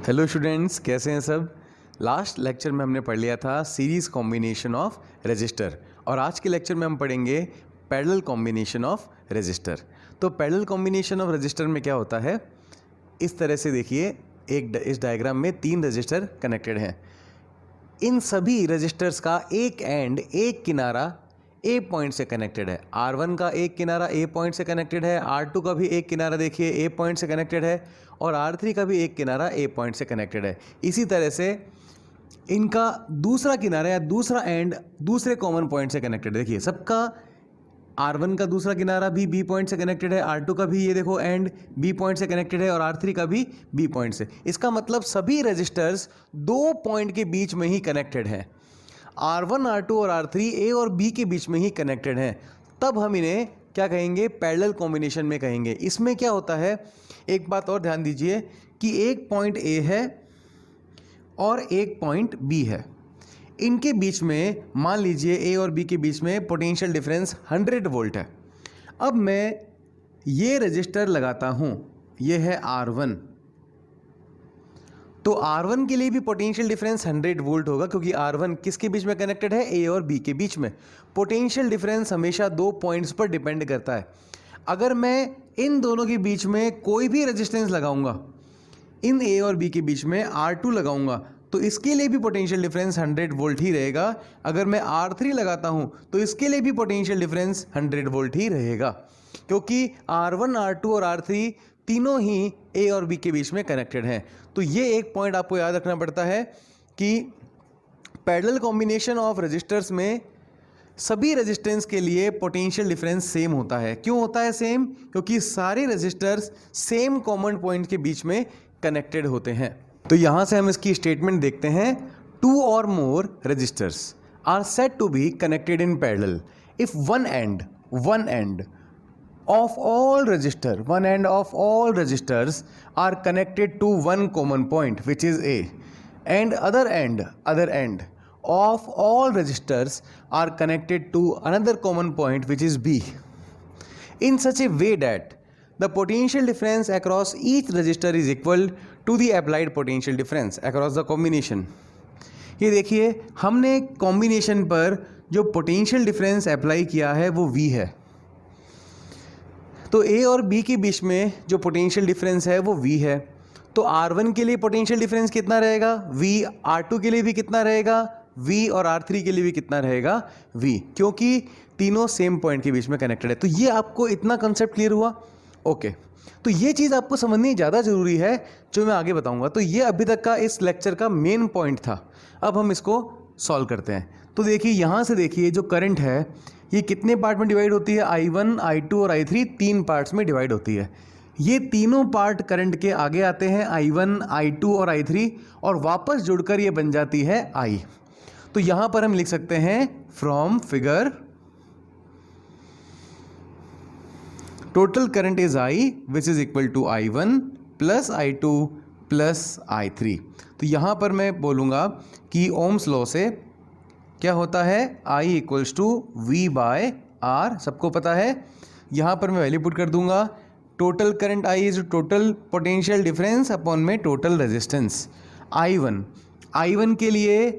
Hello students, कैसे हैं सब। लास्ट लेक्चर में हमने पढ़ लिया था सीरीज़ कॉम्बिनेशन ऑफ रजिस्टर और आज के लेक्चर में हम पढ़ेंगे पैरेलल कॉम्बिनेशन ऑफ रजिस्टर। तो पैरेलल कॉम्बिनेशन ऑफ रजिस्टर में क्या होता है, इस तरह से देखिए, इस डायग्राम में 3 रजिस्टर कनेक्टेड हैं। इन सभी रजिस्टर्स का एक किनारा ए पॉइंट से कनेक्टेड है। R1 का एक किनारा ए पॉइंट से कनेक्टेड है, R2 का भी एक किनारा देखिए ए पॉइंट से कनेक्टेड है और R3 का भी एक किनारा ए पॉइंट से कनेक्टेड है। इसी तरह से इनका दूसरा किनारा या दूसरा एंड दूसरे कॉमन पॉइंट से कनेक्टेड है। देखिए सबका R1 का दूसरा किनारा भी बी पॉइंट से कनेक्टेड है, R2 का भी ये देखो एंड बी पॉइंट से कनेक्टेड है और R3 का भी बी पॉइंट से। इसका मतलब सभी रजिस्टर्स 2 पॉइंट के बीच में ही कनेक्टेड हैं। R1, R2 और R3 ए और बी के बीच में ही कनेक्टेड हैं। तब हम इन्हें क्या कहेंगे, पैरेलल कॉम्बिनेशन में कहेंगे। इसमें क्या होता है, एक बात और ध्यान दीजिए कि एक पॉइंट ए है और एक पॉइंट बी है। इनके बीच में मान लीजिए ए और बी के बीच में पोटेंशियल डिफरेंस 100 वोल्ट है। अब मैं ये रजिस्टर लगाता हूँ, ये है R1, तो R1 के लिए भी पोटेंशियल डिफरेंस 100 वोल्ट होगा क्योंकि R1 किसके बीच में कनेक्टेड है, ए और बी के बीच में। पोटेंशियल डिफरेंस हमेशा 2 पॉइंट्स पर डिपेंड करता है। अगर मैं इन दोनों के बीच में कोई भी रेजिस्टेंस लगाऊंगा, इन ए और बी के बीच में R2 लगाऊंगा, तो इसके लिए भी पोटेंशियल डिफरेंस 100 वोल्ट ही रहेगा। अगर मैं R3 लगाता हूं तो इसके लिए भी पोटेंशियल डिफरेंस 100 वोल्ट ही रहेगा, क्योंकि R1, R2 और R3 तीनों ही ए और बी के बीच में कनेक्टेड हैं। तो ये एक पॉइंट आपको याद रखना पड़ता है कि पैरेलल कॉम्बिनेशन ऑफ रजिस्टर्स में सभी रेजिस्टेंस के लिए पोटेंशियल डिफरेंस सेम होता है। क्यों होता है सेम? क्योंकि सारे रेजिस्टर्स सेम कॉमन पॉइंट के बीच में कनेक्टेड होते हैं। तो यहां से हम इसकी स्टेटमेंट देखते हैं, 2 or more resistors are said to be connected in parallel if one end of all resistors are connected to one common point which is A, and other end of all resistors are connected to another common point which is B, in such a way that the potential difference across each resistor is equal to the applied potential difference across the combination। ये देखिए, हमने combination पर जो potential difference apply किया है वो V है। तो A और B के बीच में जो पोटेंशियल डिफरेंस है वो V है। तो R1 के लिए पोटेंशियल डिफरेंस कितना रहेगा, V। R2 के लिए भी कितना रहेगा, V। और R3 के लिए भी कितना रहेगा, V, क्योंकि तीनों सेम पॉइंट के बीच में कनेक्टेड है। तो ये आपको इतना कंसेप्ट क्लियर हुआ। ओके, तो ये चीज़ आपको समझनी ज़्यादा ज़रूरी है जो मैं आगे बताऊंगा। तो ये अभी तक का इस लेक्चर का मेन पॉइंट था। अब हम इसको सॉल्व करते हैं। तो देखिए, यहाँ से देखिए, जो करंट है ये कितने पार्ट में डिवाइड होती है, I1, I2 और I3 3 पार्ट्स में डिवाइड होती है। ये तीनों पार्ट करंट के आगे आते हैं, I1, I2 और I3, और वापस जुड़कर ये बन जाती है I। तो यहाँ पर हम लिख सकते हैं, from figure total current is I which is equal to I1 plus I2 plus I3। तो यहाँ पर मैं बोलूँगा कि ओम्स लॉ से क्या होता है, I equals to V by R, सबको पता है। यहाँ पर मैं वैल्यू पुट कर दूंगा, total current I is total potential difference upon में टोटल रेजिस्टेंस। I1 के लिए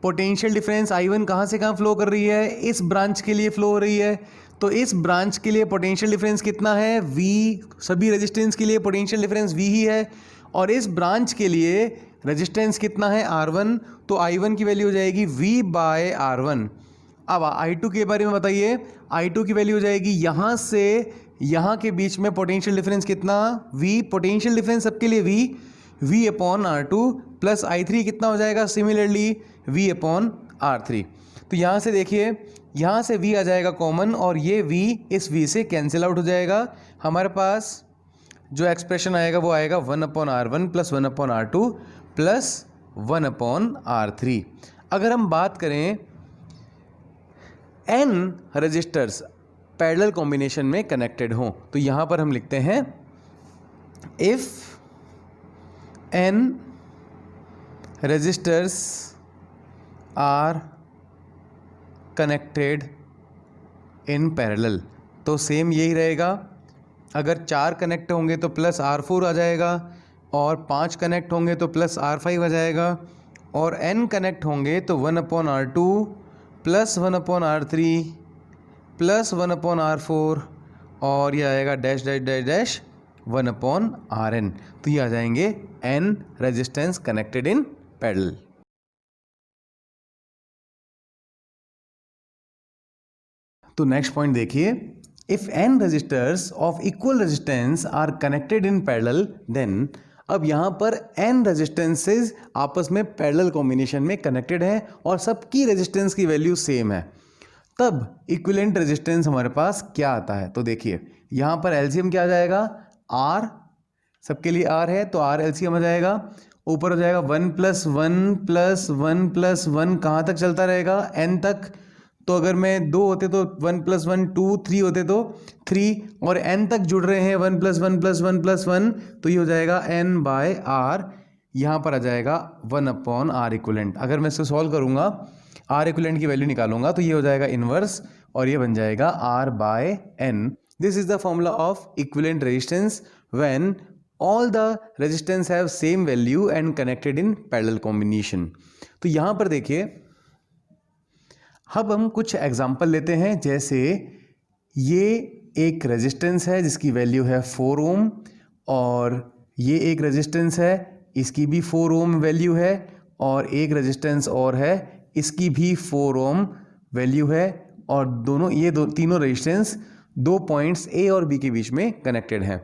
पोटेंशियल डिफरेंस I1 कहाँ से कहाँ फ्लो कर रही है, इस ब्रांच के लिए फ्लो हो रही है। तो इस ब्रांच के लिए पोटेंशियल डिफरेंस कितना है, V। सभी रेजिस्टेंस के लिए पोटेंशियल डिफरेंस V ही है। और इस ब्रांच के लिए रेजिस्टेंस कितना है, R1। तो I1 की वैल्यू हो जाएगी V बाय R1। अब I2 के बारे में बताइए। I2 की वैल्यू हो जाएगी यहाँ से यहाँ के बीच में पोटेंशियल डिफरेंस कितना, V। पोटेंशियल डिफरेंस सबके लिए V upon R2 plus I3 कितना हो जाएगा, सिमिलरली V अपॉन R3। तो यहाँ से देखिए, यहाँ से V आ जाएगा कॉमन और ये V इस V से कैंसिल आउट हो जाएगा। हमारे पास जो एक्सप्रेशन आएगा वो आएगा 1 upon R1 plus 1 upon R2 plus 1 upon R3। अगर हम बात करें N रजिस्टर्स पैरेलल कॉम्बिनेशन में कनेक्टेड हों, तो यहाँ पर हम लिखते हैं, if N resistors are connected in parallel. तो सेम यही रहेगा, अगर 4 कनेक्ट होंगे तो प्लस R4 आ जाएगा, और 5 कनेक्ट होंगे तो प्लस R5 आ जाएगा, और n कनेक्ट होंगे तो 1/R2 plus 1/R3 plus 1/R4 और ये आएगा dash dash dash dash 1/Rn। तो ये आ जाएंगे n resistance connected in parallel. तो नेक्स्ट पॉइंट देखिए, if n resistors of equal resistance are connected in parallel then, अब यहाँ पर n रेजिस्टेंसेज आपस में पैरेलल कॉम्बिनेशन में कनेक्टेड हैं और सबकी रेजिस्टेंस की वैल्यू सेम है, तब इक्विवेलेंट रेजिस्टेंस हमारे पास क्या आता है। तो देखिए यहाँ पर एलसीएम क्या आ जाएगा, R, सबके लिए R है तो R एलसीएम आ जाएगा, ऊपर हो जाएगा 1 + 1 + 1 + 1, कहाँ तक चलता रहेगा, n तक। तो अगर मैं 2 होते तो 1 + 1 2, 3 होते तो 3, और n तक जुड़ रहे हैं 1 + 1 + 1 + 1, तो ये हो जाएगा n/r, यहाँ पर आ जाएगा 1/R इक्विवेलेंट। अगर मैं इसको सॉल्व करूँगा, R इक्विवेलेंट की वैल्यू निकालूंगा तो ये हो जाएगा इनवर्स, और ये बन जाएगा R/n। This is the formula of equivalent resistance when all the resistance have same value and connected in parallel combination. तो यहाँ पर देखिए, अब हम कुछ एग्जाम्पल लेते हैं। जैसे ये एक रेजिस्टेंस है जिसकी वैल्यू है 4 ओम, और ये एक रेजिस्टेंस है इसकी भी 4 ओम वैल्यू है, और एक रेजिस्टेंस और है इसकी भी 4 ओम वैल्यू है, और तीनों रेजिस्टेंस 2 पॉइंट्स ए और बी के बीच में कनेक्टेड हैं।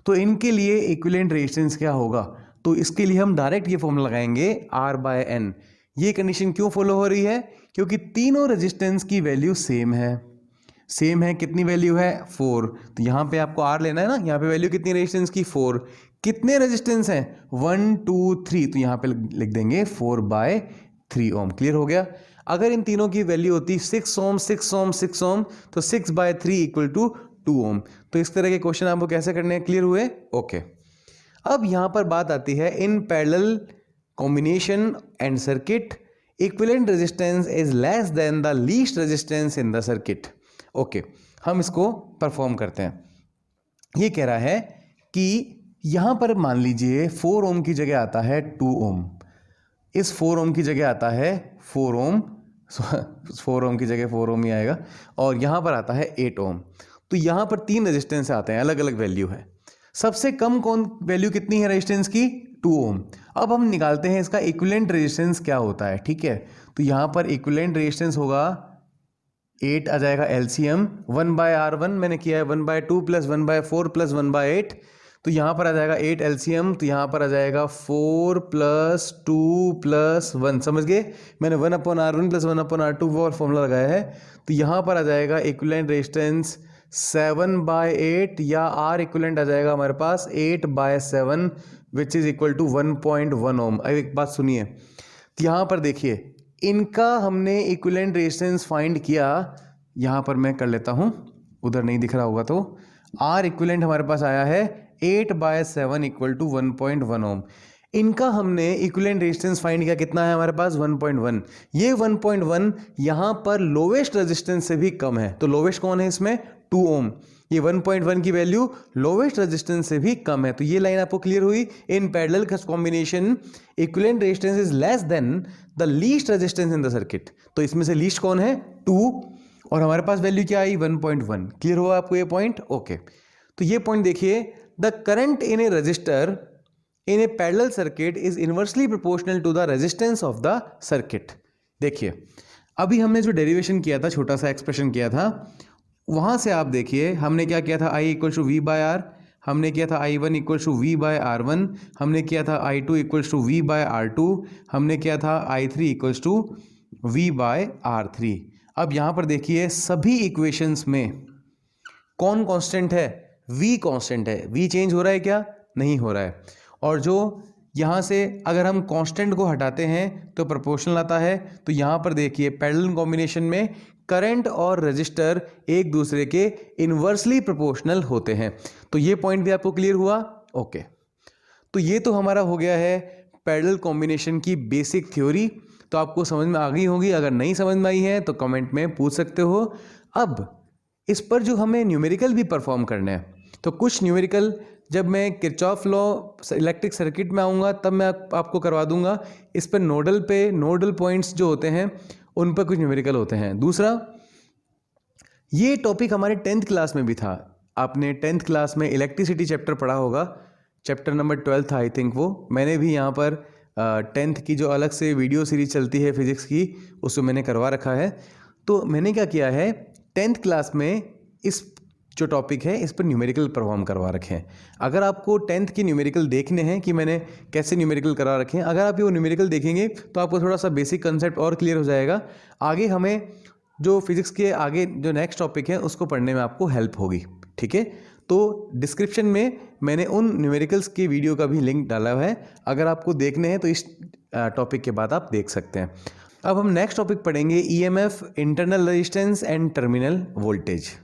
तो इनके लिए इक्विवेलेंट रेजिस्टेंस क्या होगा, तो इसके लिए हम डायरेक्ट ये फॉर्मूला लगाएंगे R/n। ये कंडीशन क्यों फॉलो हो रही है, क्योंकि तीनों रेजिस्टेंस की वैल्यू सेम है। कितनी वैल्यू है, 4। तो यहाँ पे आपको R लेना है ना, यहाँ पे वैल्यू कितनी रेजिस्टेंस की, 4। कितने रेजिस्टेंस हैं, 1 2 3, तो यहाँ पे लिख देंगे 4/3 ओम। क्लियर हो गया। अगर इन तीनों की वैल्यू होती 6 ओम 6 ओम 6 ओम, तो 6/3 = 2 ओम। तो इस तरह के क्वेश्चन आपको कैसे करने हैं, क्लियर हुए, ओके। अब यहाँ पर बात आती है in parallel combination and circuit, equivalent resistance is less than the least resistance in the circuit। Okay, हम इसको परफॉर्म करते हैं। ये कह रहा है कि यहाँ पर मान लीजिए 4 ओम की जगह आता है 2 ओम, इस 4 ओम की जगह आता है 4 ओम, 4 ओम की जगह 4 ओम ही आएगा, और यहाँ पर आता है 8 ओम। तो यहाँ पर 3 रेजिस्टेंस आते हैं, अलग अलग वैल्यू है। सबसे कम वैल्यू कितनी है रेजिस्टेंस की, 2 ओम। अब हम निकालते हैं इसका इक्विवेलेंट रेजिस्टेंस क्या होता है, ठीक है। तो यहाँ पर इक्विवेलेंट रेजिस्टेंस होगा 8 आ जाएगा एलसीएम, 1/R1 मैंने किया है 1/2 + 1/4 + 1/8, तो यहाँ पर आ जाएगा 8 एलसीएम, तो यहाँ पर आ जाएगा 4 + 2 + 1, समझ गए। मैंने 1/R1 + 1/R2 वो फॉर्मूला लगाया है। तो यहाँ पर आ जाएगा इक्विवेलेंट रेजिस्टेंस 7/8, या R इक्विवेलेंट आ जाएगा हमारे पास 8/7 विच इज इक्वल टू 1.1 ओम। अब एक बात सुनिए, तो यहाँ पर देखिए इनका हमने इक्विवेलेंट रेजिस्टेंस फाइंड किया, यहाँ पर मैं कर लेता हूँ, उधर नहीं दिख रहा होगा, तो R इक्विवेलेंट हमारे पास आया है 8/7 = 1.1 ओम। इनका हमने इक्विवेलेंट रेजिस्टेंस फाइंड किया, कितना है हमारे पास, 1.1। ये 1.1 यहाँ पर लोवेस्ट रेजिस्टेंस से भी कम है, तो लोवेस्ट कौन है इसमें, 2 ओम। ये 1.1 की वैल्यू लोवेस्ट रेजिस्टेंस से भी कम है। तो ये लाइन आपको क्लियर हुई। In parallel combination equivalent resistance is less than the least resistance in the circuit. तो इसमें से लीस्ट कौन है, 2, और हमारे पास वैल्यू क्या आई, 1.1। क्लियर हुआ आपको ये पॉइंट, ओके। तो ये पॉइंट देखिए, the current in A register in a parallel circuit is inversely proportional to the resistance of the circuit। देखिए अभी हमने जो डेरिवेशन किया था, छोटा सा एक्सप्रेशन किया था, वहाँ से आप देखिए हमने क्या किया था, I = V/R, हमने किया था I1 = V/R1, हमने किया था I2 = V/R2, हमने किया था I3 = V/R3। अब यहाँ पर देखिए सभी इक्वेशंस में कौन कांस्टेंट है, V कांस्टेंट है। V चेंज हो रहा है क्या, नहीं हो रहा है। और जो यहाँ से अगर हम कांस्टेंट को हटाते हैं तो प्रोपोर्शनल आता है। तो यहाँ पर देखिए पैरेलल कॉम्बिनेशन में करंट और रजिस्टर एक दूसरे के इन्वर्सली प्रोपोर्शनल होते हैं। तो ये पॉइंट भी आपको क्लियर हुआ, ओके। तो ये तो हमारा हो गया है पैरेलल कॉम्बिनेशन की बेसिक थ्योरी। तो आपको समझ में आ गई होगी, अगर नहीं समझ में आई है तो कमेंट में पूछ सकते हो। अब इस पर जो हमें न्यूमेरिकल भी परफॉर्म करना है, तो कुछ न्यूमेरिकल जब मैं किरचॉफ लॉ इलेक्ट्रिक सर्किट में आऊँगा तब मैं आपको करवा दूंगा। इस पर नोडल पॉइंट्स जो होते हैं उन पर कुछ न्यूमेरिकल होते हैं। दूसरा, ये टॉपिक हमारे 10th क्लास में भी था। आपने 10th क्लास में इलेक्ट्रिसिटी चैप्टर पढ़ा होगा, चैप्टर नंबर 12 था आई थिंक वो। मैंने भी यहाँ पर 10th की जो अलग से वीडियो सीरीज चलती है फिजिक्स की, उसको मैंने करवा रखा है। तो मैंने क्या किया है, 10th क्लास में इस जो टॉपिक है इस पर न्यूमेरिकल परफॉर्म करवा रखे हैं। अगर आपको 10th की न्यूमेरिकल देखने हैं कि मैंने कैसे न्यूमेरिकल करवा रखे हैं, अगर आप ये वो न्यूमेरिकल देखेंगे तो आपको थोड़ा सा बेसिक कंसेप्ट और क्लियर हो जाएगा। आगे हमें जो फिजिक्स के आगे जो नेक्स्ट टॉपिक है उसको पढ़ने में आपको हेल्प होगी। ठीक है, तो डिस्क्रिप्शन में मैंने उन न्यूमेरिकल्स के वीडियो का भी लिंक डाला हुआ है, अगर आपको देखने हैं तो इस टॉपिक के बाद आप देख सकते हैं। अब हम नेक्स्ट टॉपिक पढ़ेंगे EMF, internal resistance and terminal voltage.